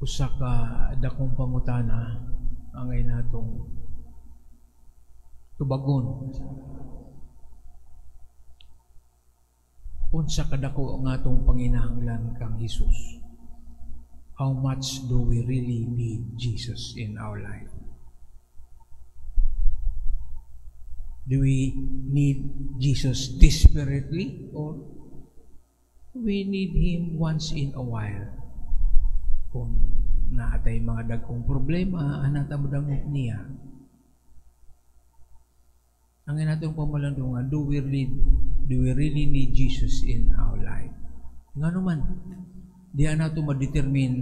usa ka dakong pangutana angay natong tubagon. Unsa kadako ang atong panginahanglan kang Hesus? How much do we really need Jesus in our life? Do we need Jesus desperately or we need Him once in a while? Kung naatay mga dagkong problema, anatamudangok niya. Ang inatong pamalandungan, do we really need Jesus in our life? Nga naman, di nato ma-determine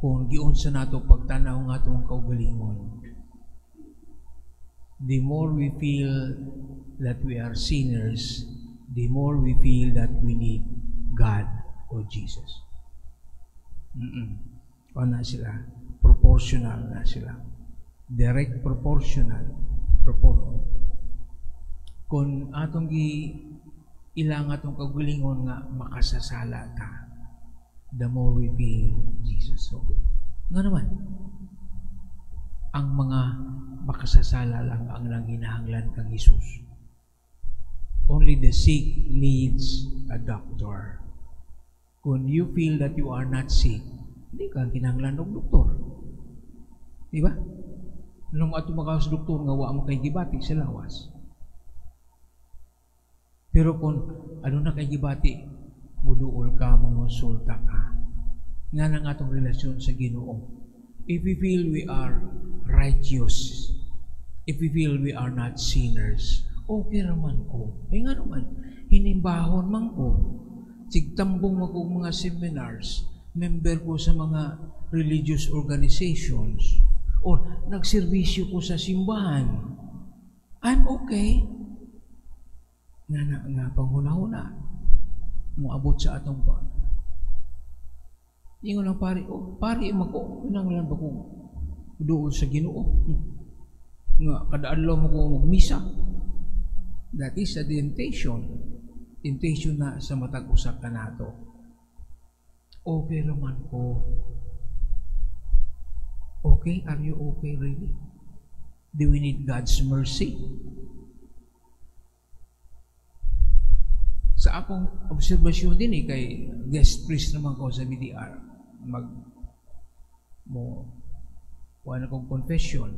kung giunsa nato pagtanaw nga itong kaugalingon. The more we feel that we are sinners, the more we feel that we need God o Jesus. O na sila, proportional na sila. Direct proportional. Kung atong ilang atong kagulingon nga makasasala ka, the more we feel Jesus. So, nga naman, ang mga makasasala lang ang nanginahanglan kang Jesus. Only the sick needs a doctor. Kung you feel that you are not sick, hindi ka kinahanglan ng doktor. Di ba? Nung ato makawas doktor nga wa mo kay gibati sa lawas. Pero kung ano na kay gibati, muduol ka, mangonsulta ka. Nga nang atong relasyon sa Ginoo. If we feel we are righteous, if we feel we are not sinners, okay naman ko. Nga naman, hinimbahon man ko. Sigtambong ako mga seminars, member ko sa mga religious organizations, o nagserbisyo ko sa simbahan. I'm okay. Nga panghuna-huna. Muabot sa atong pa. Ingon lang pari, pari mako, pinanglan ba ko doon sa Ginoo? Nga, kada-adlaw mo ko magmisa. That is a temptation. Temptation na sa matag usak ka nato. Okay naman ko. Okay? Are you okay really? Do we need God's mercy? Sa akong obserbasyon din kay guest priest naman ko sa BDR, wala kong confession.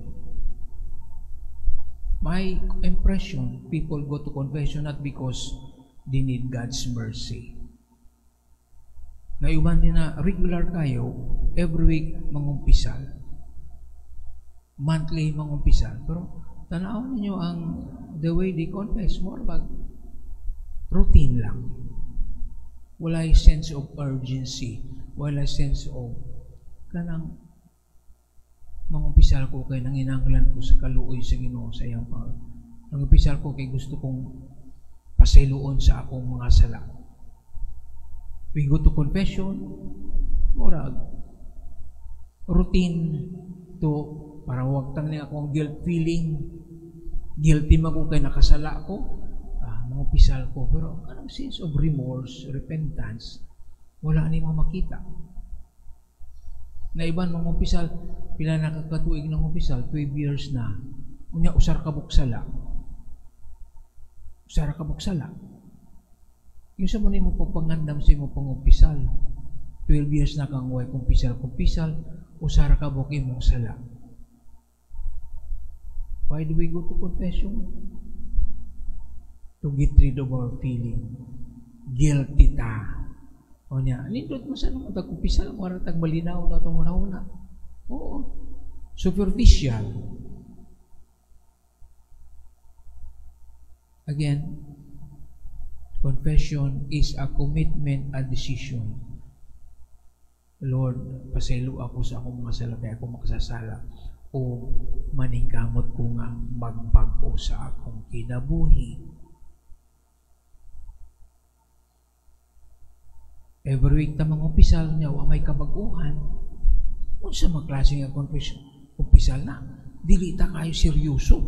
My impression, people go to confession not because they need God's mercy. Naiuban din na regular kayo, every week mangumpisal. Monthly mangumpisal. Pero tanaw ninyo ang the way they confess, more about routine lang. Wala sense of urgency. Wala sense of kanang mangumpisal ko kay nanginanglan ko sa kaluoy sa Ginoo sa iyang pag. Mangumpisal ko kay gusto kong pasayloon sa akong mga sala. We go to confession, murag routine to para wag tang ni akong guilt feeling. Guilty man ko kay nakasala ko. Mangumpisal ko, pero anong sense of remorse, repentance, wala ni makita. Na iban mangumpisal, pila nakakatuig ng umpisal, 12 years na, unya usar ka buksala. Usar ka buksala. Yung sa muna mo pagpangandam sa mo pangumpisal, 12 years na kang way kumpisal, usar ka bukin mong sala. Why do we go to confession? To get rid of our feeling. Guilty ta. O niya, nindot mo sa nung tagkumpisal, maratag malinaw na itong una-una. Oo. Superficial. Again, confession is a commitment, a decision. Lord, pasaylo ako sa akong mga sala, kaya ako makasasala. O maningkamot ko nga magbago sa akong kinabuhi. Every week tamang umpisal niya, may kabaguhan. Kung sa mga klase nga umpisal na, dilita kayo seryoso.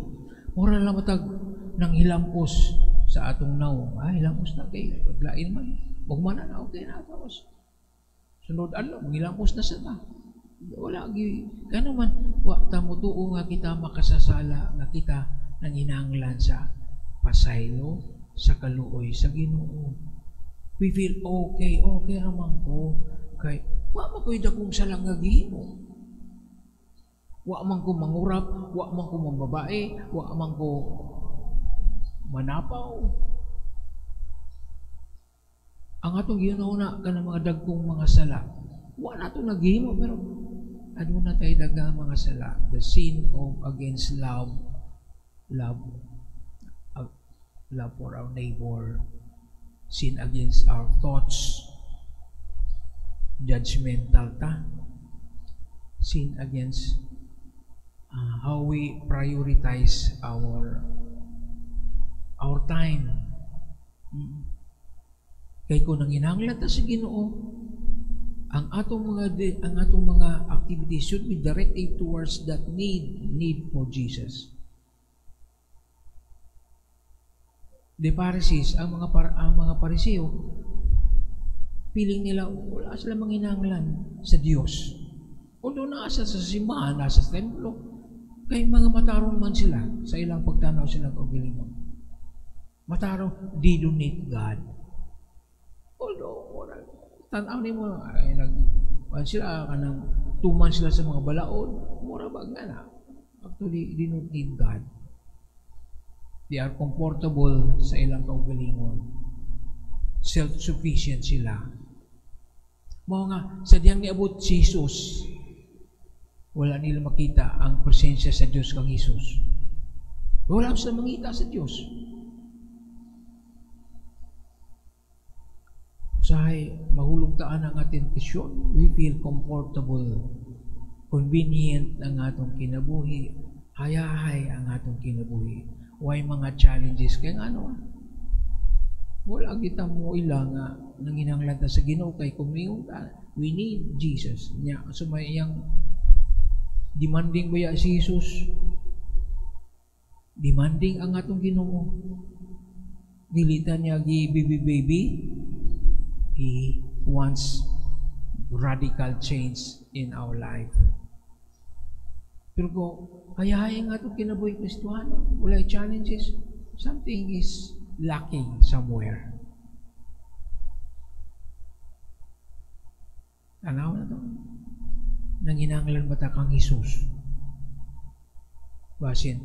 Mura lang matag nang hilampos sa atong naong. Hilampos na kayo. Paglain man. Huwag man na, okay na. Tapos, Sunod adlaw mangilamos na sa ta. Wala gi kano man wa ta mutuo nga kita makasasala nga kita nanginahanglan sa pasaylo sa kaluoy sa Ginoo. We feel okay raman ko kay wa man ko dakong salang nga gihimo. Wa man ko mangurap, wa man ko mambabae, wa man ko manapaw. Ang atong ginuna ka ng mga dagkong mga sala, wa na ito naghimo, pero ano na tayo dagang mga sala? The sin of against love for our neighbor, sin against our thoughts, judgmental ta, sin against how we prioritize our time. Kay kung nanginahanglan ta sa Ginoo, ang atong mga activities should be directed towards that need for Jesus. The Pharisees, ang mga Pariseo, feeling nila wala sila manginahanglan sa Dios. Although nasa sa simbahan, nasa sa templo, kay mga matarong man sila sa ilang pagtanaw silang kaugalingon. Matarong, they don't need God. Although, tanaw ni mo, sila kanang tuman sila sa mga balaod, mura ba nga na? Actually, they don't need God. They are comfortable sa ilang kaugalingon. Self-sufficient sila. Mga nga, sa diyang niabot si Jesus, wala nila makita ang presensya sa Diyos kang Jesus. Wala sila makita sa Diyos. Usahay, mahulog taan ang ating tisyon. We feel comfortable, convenient ang atong kinabuhi, hayahay ang atong kinabuhi. Why mga challenges? Kaya nga ano, wala kita mo ilang nanginahanglan ta sa Ginoo kay kumingon ta. We need Jesus. Nya so may yang demanding ba si Jesus? Demanding ang atong Ginoo. Dilitan niya gi baby. He wants radical change in our life. Pero kung hayahay nga itong kinabuhi Kristuhano, wala challenges, something is lacking somewhere. Tanaw na ito. Nanginahanglan ba ta kang Jesus? Basin,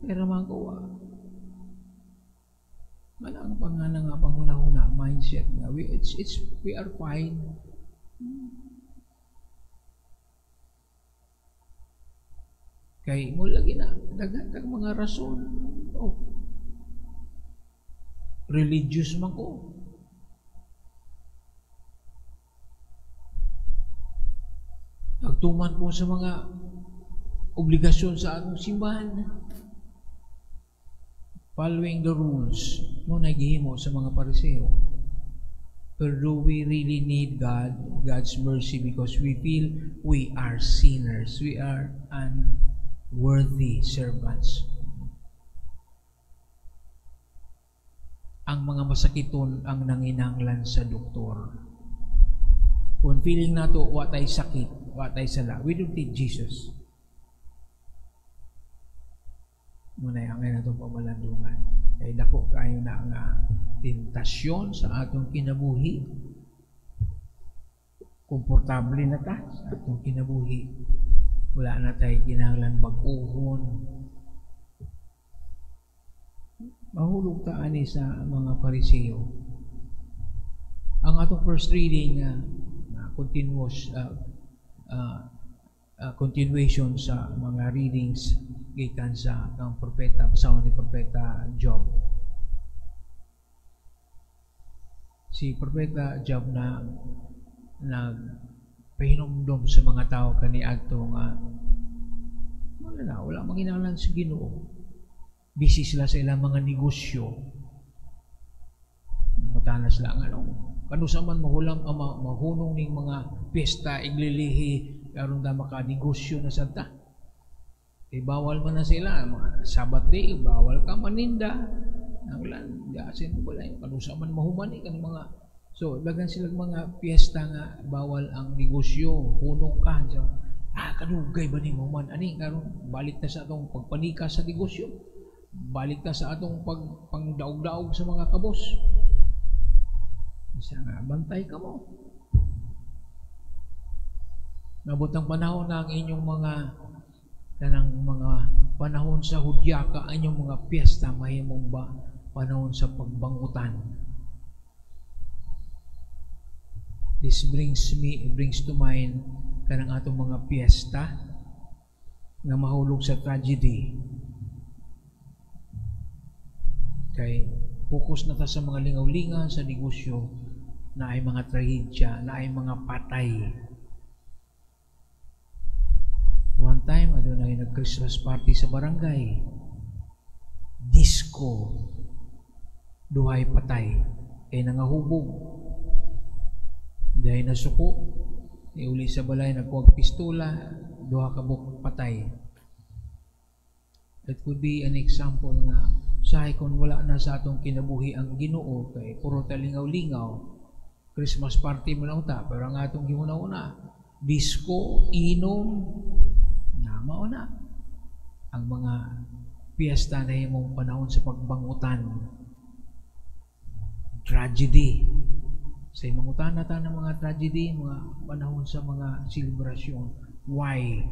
pero man ko wala ang panghuna-huna mindset nga we are fine. Kay mo lagi na daghan kag mga rason. Religious man ko. Nagtuman ko sa mga obligasyon sa atong simbahan. Following the rules, mo nagihimo sa mga Pariseo. But do we really need God's mercy because we feel we are sinners, we are unworthy servants? Ang mga masakiton ang nanginahanglan sa doktor. Kung feeling nato watay sakit, watay sala, we don't need Jesus. Muna yung ngayon itong pamalandungan. Ay dako kayo na nga tentasyon sa atong kinabuhi. Komportable na ta sa atong kinabuhi. Wala na tayo kinahanglan bag-uhon. Mahulog ta ani sa mga Pariseo. Ang atong first reading continuation sa mga readings gikan sa ng propeta, basahan ni propeta Job. Si propeta Job na nagpahinumdum sa mga tao kaniadto nga wala manginahanglan sa Ginoo. Busy sila sa ilang mga negosyo. Namutanas lang kanusa man mahulam mahunong ning mga pesta iglilihi karon ta maka-negosyo na sadta. Bawal man na sila, mga Sabbath day, bawal ka maninda. Nanglan, gasin mo wala yung kanusa man mahumani kan mga So, lagan silang mga piyesta nga bawal ang negosyo, hunong ka. So, kadugay ba ni mo man? Ani, karon balik ta sa atong pagpanika sa negosyo. Balik ta sa atong pangdaog-daog sa mga kabos. Isa nga, bantay ka mo. Nabot ang panahon na ang inyong mga panahon sa hudyaka, ang inyong mga piyesta, mahimong ba panahon sa pagbangutan. This brings to mind kanang atong mga piyesta nga mahulog sa tragedy. Kay focus na ta sa mga lingaw-lingaw sa negosyo, na ay mga trahedya, na ay mga patay. One time, adunay nag-Christmas party sa barangay. Disco. Duhay patay. Kay nangahubog. Dahil nasuko. Iuli sa balay, nagkuwag pistola. Duha ka bukod patay. That could be an example nga sahay kung wala na sa atong kinabuhi ang Ginoo, kay puro talingaw-lingaw. Christmas party mo na uta, pero ang atong gihuna-una, disco, inom, mauna ang mga piyesta na himong panahon sa pagbangutan, tragedy sa imong utanatan ng mga tragedy, mga panahon sa mga selebrasyon. Why?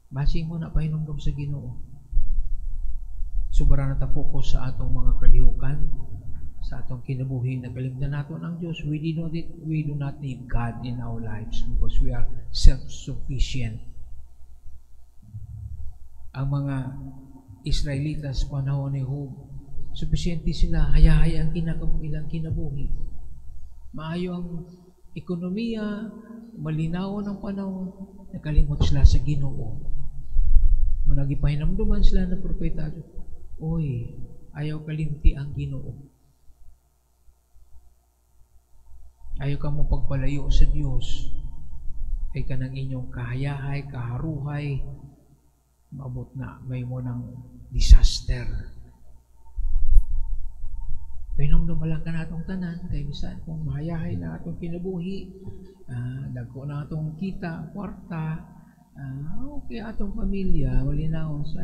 Basing mo na pahinumdum sa Ginoo. Sobra na ta focus sa atong mga kalihukan, sa atong kinabuhi, nakalimtan naton ang Diyos. We do not need God in our lives because we are self-sufficient. Ang mga Israelitas panahon ni Job, sufisyente sila, hayahaya ang ilang kinabuhi. Maayo ang ekonomiya, malinaw ang panahon, nakalimot sila sa Ginoo. Managipahinamduman sila ng propeta, oy, ayaw kalimti ang Ginoo. Ayaw ka mo pagpalayo sa Diyos. Ay kanang inyong kahayahay, kaharuhay, maabot na, may mo ng disaster. Pahinumdum lang ka na itong tanan, kaya misan kung mahayahay na itong kinabuhi, dagko na itong kita, kwarta, okay, atong pamilya, malinaon sa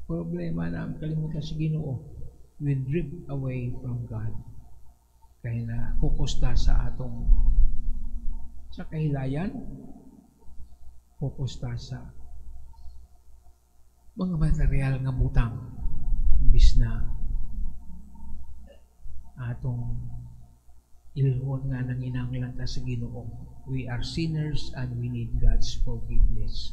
problema na kalimutan sa Ginoo, we drift away from God. Kaya na focus ta sa atong sa kahilayan, focus ta sa mga material nga butang, imbis na atong ilhon nga nang inanglan ta sa Ginoo. We are sinners and we need God's forgiveness.